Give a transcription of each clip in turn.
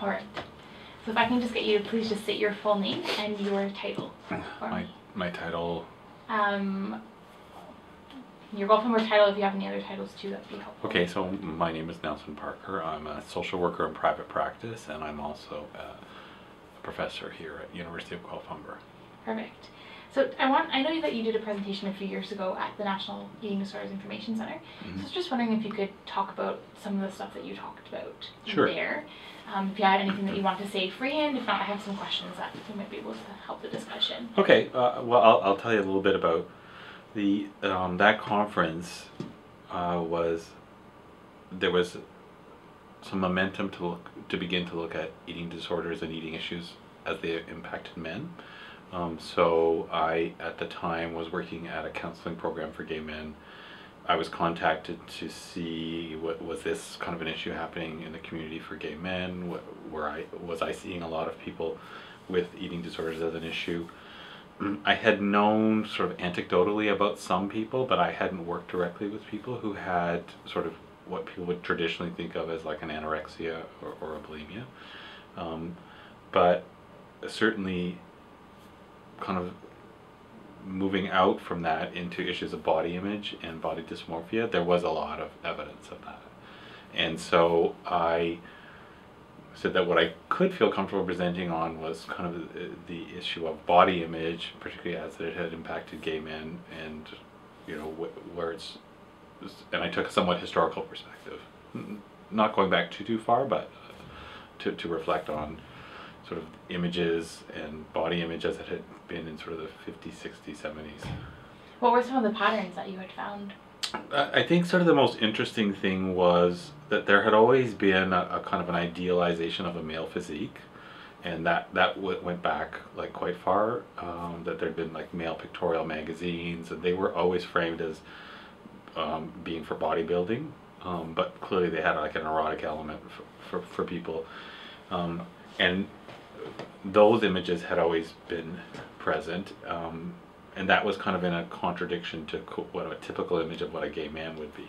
All right. So if I can just get you to please just state your full name and your title for me. My title. Your golf number title, if you have any other titles too, that'd be helpful. Okay, so my name is Nelson Parker. I'm a social worker in private practice, and I'm also a professor here at University of Guelph Humber. Perfect. So I know that you did a presentation a few years ago at the National Eating Disorders Information Center. So I was just wondering if you could talk about some of the stuff that you talked about there. If you had anything that you want to say freehand. If not, I have some questions that we might be able to help the discussion. Okay, well, I'll tell you a little bit about the that conference. There was some momentum to begin to look at eating disorders and eating issues as they impacted men. So I, at the time, was working at a counseling program for gay men. I was contacted to see was this kind of an issue happening in the community for gay men. Was I seeing a lot of people with eating disorders as an issue? I had known sort of anecdotally about some people, but I hadn't worked directly with people who had sort of what people would traditionally think of as like an anorexia or a bulimia. But certainly kind of moving out from that into issues of body image and body dysmorphia, there was a lot of evidence of that. And so I said that what I could feel comfortable presenting on was kind of the issue of body image, particularly as it had impacted gay men, and where it's, and I took a somewhat historical perspective, not going back too far, but to reflect on sort of images and body image as it had been in sort of the 50s, 60s, 70s. What were some of the patterns that you had found? I think sort of the most interesting thing was that there had always been a kind of an idealization of a male physique, and that went back like quite far. That there'd been like male pictorial magazines, and they were always framed as being for bodybuilding, but clearly they had like an erotic element for people, and those images had always been present. And that was kind of in a contradiction to what a typical image of what a gay man would be.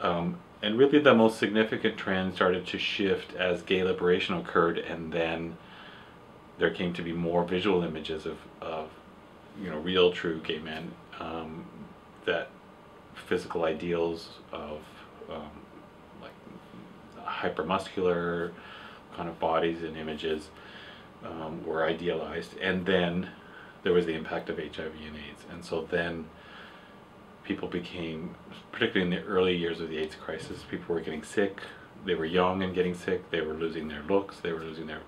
And really the most significant trend started to shift as gay liberation occurred, and then there came to be more visual images of real true gay men, that physical ideals of like hypermuscular kind of bodies and images were idealized. And then there was the impact of HIV and AIDS, and so then people became, particularly in the early years of the AIDS crisis, people were getting sick. They were young and getting sick. They were losing their looks. They were losing their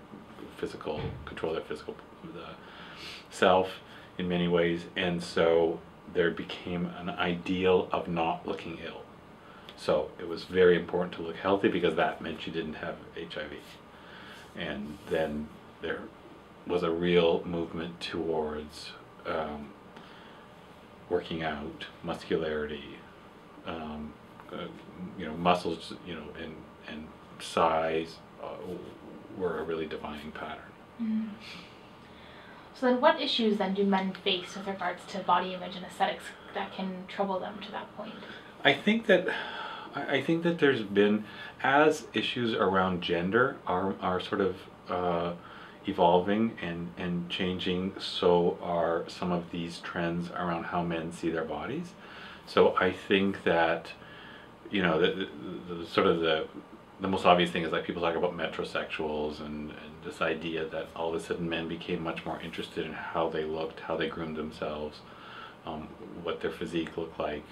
physical control, their physical self in many ways, and so there became an ideal of not looking ill. So it was very important to look healthy because that meant you didn't have HIV. And then there was a real movement towards working out, muscularity, muscles, and size were a really defining pattern. Mm. So then what issues then do men face with regards to body image and aesthetics that can trouble them to that point? I think that there's been, as issues around gender are sort of evolving and changing, so are some of these trends around how men see their bodies. So I think that the sort of the most obvious thing is like people talk about metrosexuals and this idea that all of a sudden men became much more interested in how they looked, how they groomed themselves, what their physique looked like,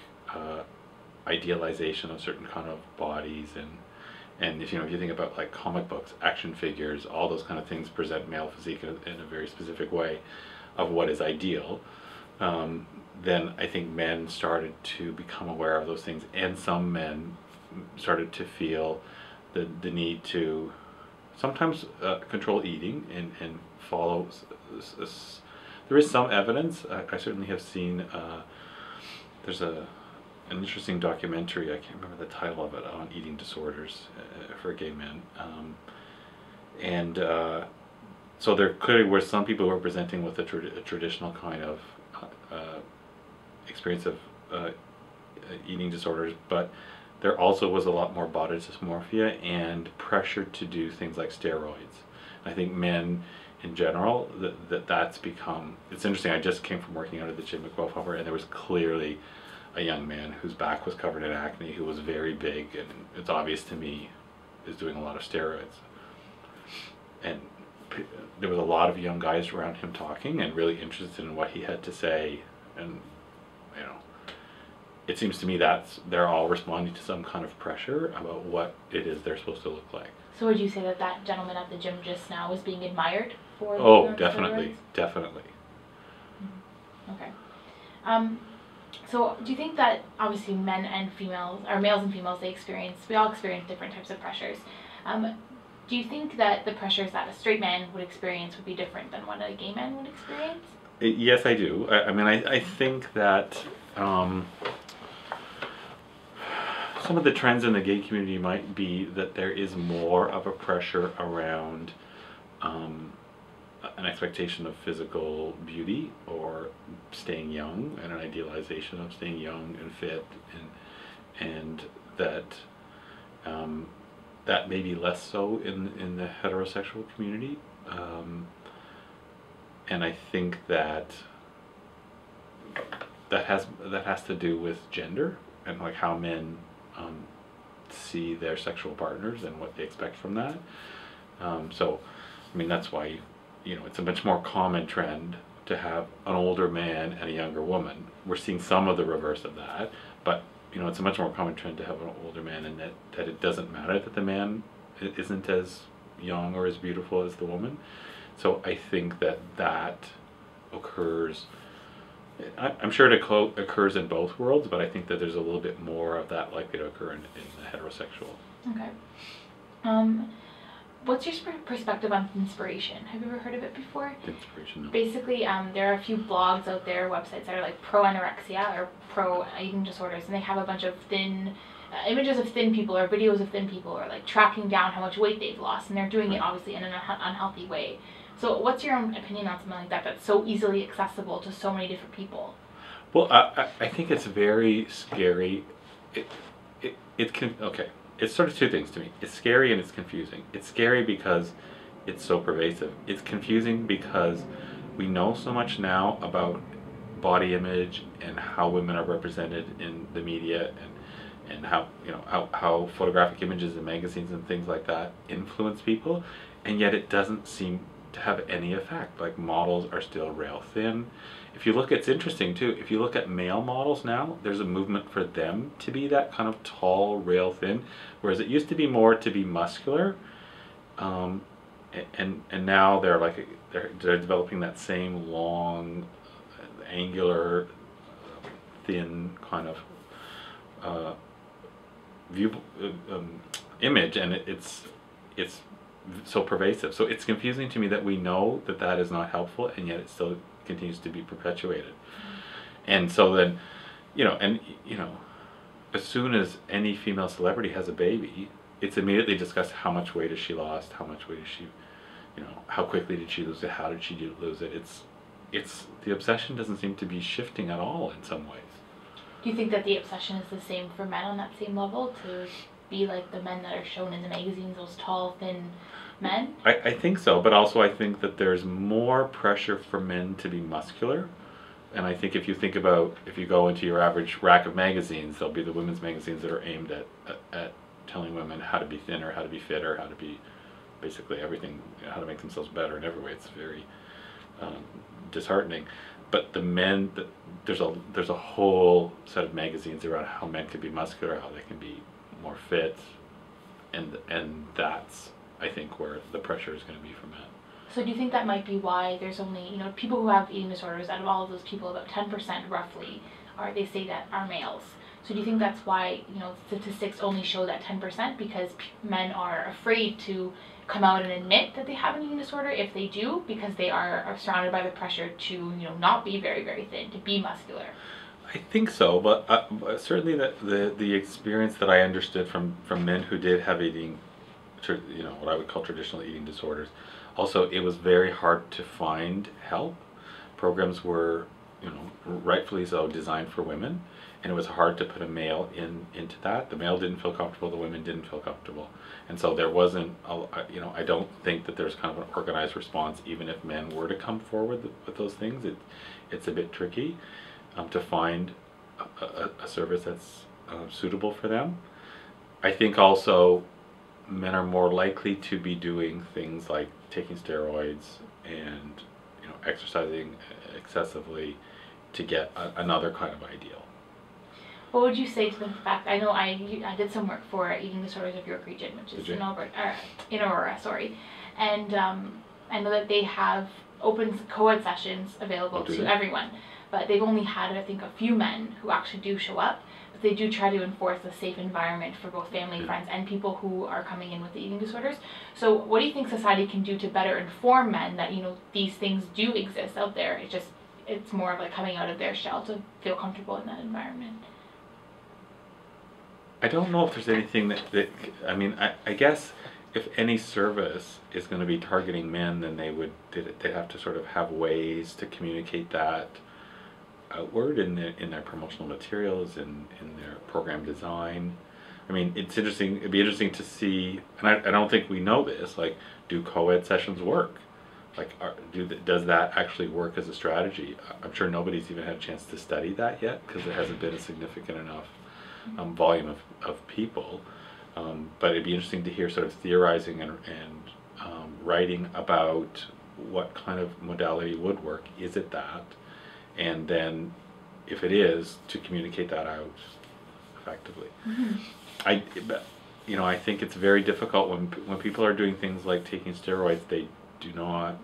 idealization of certain kind of bodies, and if you think about like comic books, action figures, all those kind of things present male physique in a very specific way of what is ideal. Then I think men started to become aware of those things, and some men started to feel the need to sometimes control eating and follow. There is some evidence. I certainly have seen. There's an interesting documentary, I can't remember the title of it, on eating disorders for gay men. So there clearly were some people who were presenting with a traditional kind of experience of eating disorders, but there also was a lot more body dysmorphia and pressure to do things like steroids. And I think men in general, that's become, it's interesting, I just came from working out at the gym at Guelph Harbor, and there was clearly a young man whose back was covered in acne, who was very big, and it's obvious to me is doing a lot of steroids. And there was a lot of young guys around him talking and really interested in what he had to say, and you know, it seems to me that's, they're all responding to some kind of pressure about what it is they're supposed to look like. So would you say that that gentleman at the gym just now was being admired for? Oh, definitely, definitely. Okay. So do you think that obviously men and females, or males and females, we all experience different types of pressures. Do you think that the pressures that a straight man would experience would be different than what a gay man would experience? Yes, I do. I mean, I think that some of the trends in the gay community might be that there is more of a pressure around an expectation of physical beauty or staying young, and an idealization of staying young and fit, and that that may be less so in the heterosexual community, and I think that has to do with gender and like how men see their sexual partners and what they expect from that. So, I mean, that's why, you know, it's a much more common trend to have an older man and a younger woman. We're seeing some of the reverse of that, but you know, it's a much more common trend to have an older man, and that it doesn't matter that the man isn't as young or as beautiful as the woman. So I think that occurs, I'm sure it occurs in both worlds, but I think that there's a little bit more of that likely to occur in the heterosexual. Okay. What's your perspective on Thinspiration? Have you ever heard of it before? Thinspiration, no. Basically, there are a few blogs out there, websites that are like pro-anorexia or pro-eating disorders, and they have a bunch of thin images of thin people or videos of thin people, or like tracking down how much weight they've lost, and they're doing it obviously in an unhealthy way. So what's your own opinion on something like that that's so easily accessible to so many different people? Well, I think it's very scary. It can, okay. It's sort of two things to me. It's scary and it's confusing. It's scary because it's so pervasive. It's confusing because we know so much now about body image and how women are represented in the media, and how, you know, how photographic images in magazines and things like that influence people, and yet it doesn't seem to have any effect. Like, models are still rail thin. If you look, it's interesting too, if you look at male models now, there's a movement for them to be that kind of tall, rail thin, whereas it used to be more to be muscular, and now they're like, they're developing that same long, angular, thin kind of image, and it's so pervasive. So it's confusing to me that we know that that is not helpful, and yet it still continues to be perpetuated. And so then, as soon as any female celebrity has a baby, it's immediately discussed how much weight has she lost, how much weight is she, how quickly did she lose it, how did she lose it. It's the obsession doesn't seem to be shifting at all in some ways. Do you think that the obsession is the same for men on that same level, to be like the men that are shown in the magazines, those tall, thin men? I think so, but also I think that there's more pressure for men to be muscular. And I think if you go into your average rack of magazines, there'll be the women's magazines that are aimed at telling women how to be thinner, how to be fitter, how to be basically everything, how to make themselves better in every way. It's very disheartening. But the men, there's a whole set of magazines around how men can be muscular, how they can be more fit, and that's, I think, where the pressure is going to be for men. So do you think that might be why there's only, people who have eating disorders, out of all of those people, about 10% roughly they say that are males. So do you think that's why, statistics only show that 10%, because men are afraid to come out and admit that they have an eating disorder if they do, because they are surrounded by the pressure to, not be very, very thin, to be muscular? I think so, but certainly the experience that I understood from men who did have eating, what I would call traditional eating disorders, also it was very hard to find help. Programs were, you know, rightfully so, designed for women, and it was hard to put a male into that. The male didn't feel comfortable, the women didn't feel comfortable, and so there wasn't, you know, I don't think that there's kind of an organized response, even if men were to come forward with those things. It's a bit tricky to find a service that's suitable for them. I think also men are more likely to be doing things like taking steroids and, you know, exercising excessively to get another kind of ideal. What would you say to the fact, I know I did some work for Eating Disorders of York Region, which is in Aurora, sorry, and I know that they have open co-ed sessions available to everyone, but they've only had, I think, a few men who actually do show up. But they do try to enforce a safe environment for both family, friends, and people who are coming in with the eating disorders. So what do you think society can do to better inform men that, you know, these things do exist out there? It's more of like coming out of their shell to feel comfortable in that environment. I don't know if there's anything that I mean, I guess if any service is going to be targeting men, then they'd have to sort of have ways to communicate that outward in their promotional materials, in their program design. I mean, it's interesting. It'd be interesting to see, and I don't think we know this. Like, do co-ed sessions work? Like, does that actually work as a strategy? I'm sure nobody's even had a chance to study that yet because there hasn't been a significant enough volume of people. But it'd be interesting to hear sort of theorizing and writing about what kind of modality would work. Is it that? And then, if it is, to communicate that out effectively. I think it's very difficult when people are doing things like taking steroids. They do not,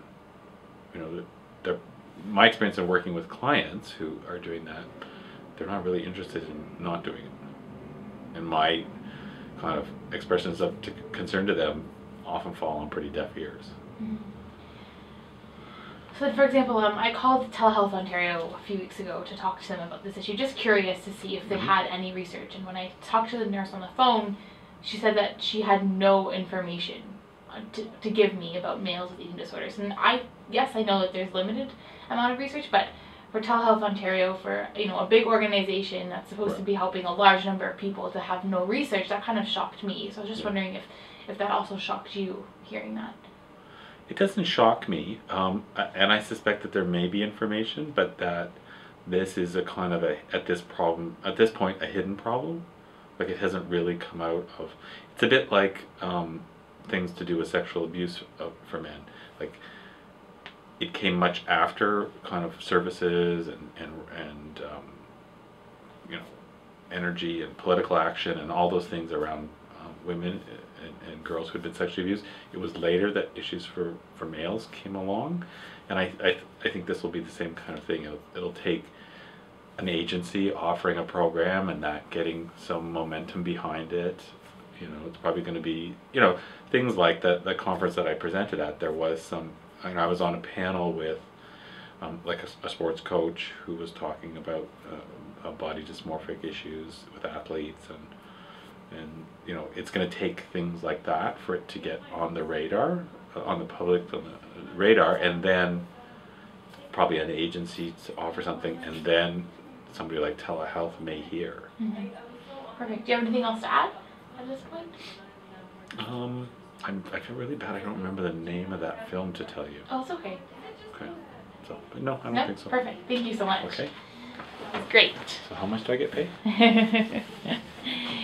my experience in working with clients who are doing that, they're not really interested in not doing it. And my kind of expressions of concern to them often fall on pretty deaf ears. So, for example, I called Telehealth Ontario a few weeks ago to talk to them about this issue, just curious to see if they had any research. And when I talked to the nurse on the phone, she said that she had no information to give me about males with eating disorders. And I know that there's limited amount of research, but for Telehealth Ontario, for a big organization that's supposed to be helping a large number of people, to have no research, that kind of shocked me. So I was just wondering if that also shocked you, hearing that. It doesn't shock me, and I suspect that there may be information, but that this is a kind of at this point, a hidden problem. Like, it hasn't really come out of. It's a bit like things to do with sexual abuse for men. Like, it came much after kind of services and energy and political action and all those things around women and girls who had been sexually abused. It was later that issues for males came along, and I think this will be the same kind of thing. It'll take an agency offering a program and that getting some momentum behind it. It's probably going to be things like the conference that I presented at. There was some. I was on a panel with like a sports coach who was talking about body dysmorphic issues with athletes, and it's going to take things like that for it to get on the radar, on the radar, and then probably an agency to offer something, and then somebody like Telehealth may hear. Perfect. Do you have anything else to add at this point? I feel really bad. I don't remember the name of that film to tell you. Oh, it's okay. Okay. So, but no, I don't think so. Perfect. Thank you so much. Okay. That's great. So how much do I get paid?